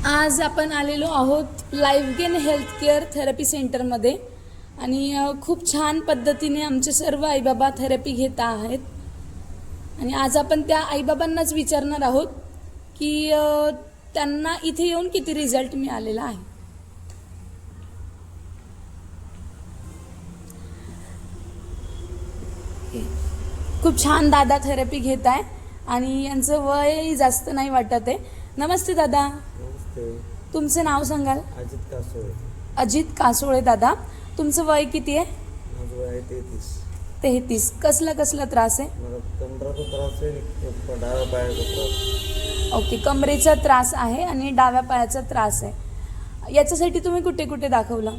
आज आपण आलेलो आहोत life gain health care therapy सेंटरमध्ये आणि खूप छान पद्धतीने आमचे सर्व आईबाबा थेरपी घेत आहेत. आणि आज आपण त्या आईबाबांनाच विचारणार आहोत की त्यांना इथे येऊन किती रिझल्ट मिळालेला आहे. खूप छान दादा थेरपी घेत आहे आणि यांचं वय जास्त नाही वाटत आहे. नमस्ते दादा. नमस्ते. तुमचे नाव सांगाल? अजित कासोळे. अजित कासोळे. दादा तुमचं वय किती आहे? माझं वय आहे 33. कसला त्रास आहे? मला कमरेचा त्रास आहे, डाव्या पायाचा त्रास. ओके, कमरेचा त्रास आहे आणि डाव्या पायाचा त्रास आहे. याच्यासाठी तुम्ही कुठे कुठे दाखवलं?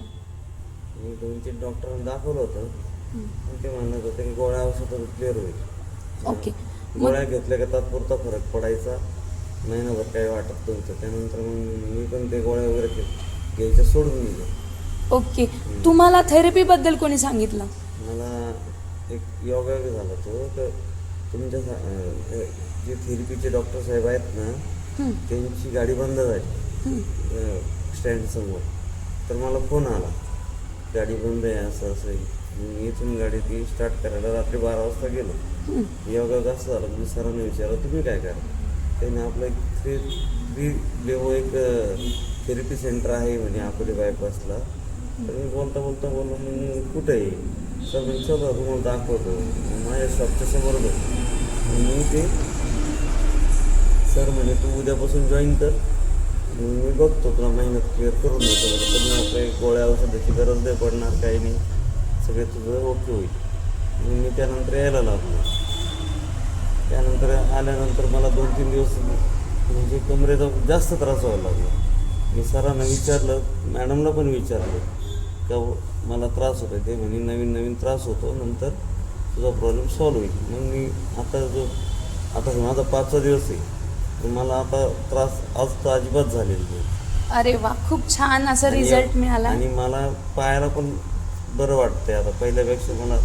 मी 2-3 डॉक्टरांना दाखवलं होतं, पण ते म्हणत होते की गोळ्या औषधावर क्लिअर होईल. ओके, गोळ्या घेतल्या का तात्पुरता फरक पडायचा, महिनाभर काही वाटत नव्हतं. त्यानंतर मग मी पण ते गोळ्या वगैरे घ्यायच्या सोडून दिलं. ओके. तुम्हाला थेरपीबद्दल कोणी सांगितलं? मला एक योगा झाला तो, तर तुमच्या जे थेरपीचे डॉक्टर साहेब आहेत ना, त्यांची गाडी बंद झाली स्टँडसमोर. तर मला फोन आला, गाडी बंद आहे असं असं. मी इथून गाडी ती स्टार्ट करायला रात्री 12 वाजता गेलो. योगा कसं झालं, मी सरांना विचारलं तुम्ही काय करा. त्याने आपलं एक थेरपी सेंटर आहे म्हणे अकोले बायपासला. तर मी बोलता बोललो मग कुठे आहे सर? मी चला तुम्हाला दाखवतो. माझ्या शॉपच्या समोर मी ते सर म्हणे तू उद्यापासून जॉईन कर, मी बघतो तुला मेहनत क्लिअर करून देतो. तुम्ही आपल्या गोळ्या औषधाची गरज नाही पडणार, काही नाही, सगळे तुझं ओके होईल. मग मी त्यानंतर यायला लागलो. त्यानंतर आल्यानंतर मला 2-3 दिवस म्हणजे कमरेचा जास्त त्रास व्हायला लागला. मी सरांना विचारलं, मॅडमला पण विचारलं का मला त्रास होतो. ते म्हणे नवीन त्रास होतो, नंतर तुझा प्रॉब्लेम सॉल्व होईल. मग मी आता माझा 5वा दिवस आहे, तर मला आता त्रास आज तर अजिबात झालेला नाही. अरे वा, खूप छान असा रिझल्ट मिळाला. आणि मला पायाला पण बरं वाटतंय आता पहिल्यापेक्षा. मला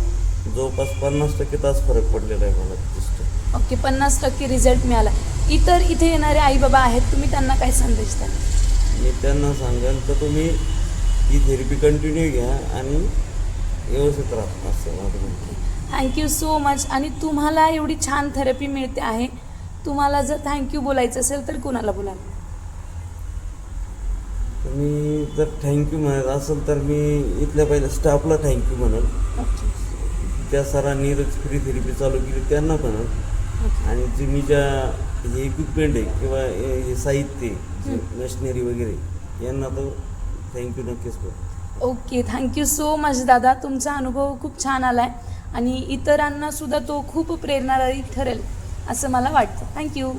जवळपास 50% तास फरक पडलेला आहे मला दिसतो. ओके, 50% रिझल्ट मिळाला. इतर इथे येणारे आई बाबा आहेत, तुम्ही त्यांना काय संदेश द्याल? मी त्यांना सांगेन तर तुम्ही ही थेरपी कंटिन्यू घ्या आणि व्यवस्थित राहा असं माझं म्हणतो. Thank you so much. आणि तुम्हाला एवढी छान थेरपी मिळते आहे, तुम्हाला जर थँक्यू बोलायचं असेल तर कुणाला बोलाल? मी जर थँक्यू म्हणत असेल तर मी इथल्या पहिल्या स्टाफला थँक्यू म्हणेल. त्या सरांनी फ्री थेरपी चालू केली त्यांना म्हणेल. आणि जे मी ज्या हे इक्विपमेंट आहे किंवा हे साहित्य मशिनरी वगैरे यांना तर थँक्यू नक्कीच करतो. ओके, थँक्यू सो मच दादा. तुमचा अनुभव खूप छान आला आहे आणि इतरांना सुद्धा तो खूप प्रेरणादायी ठरेल असं मला वाटतं. थँक्यू.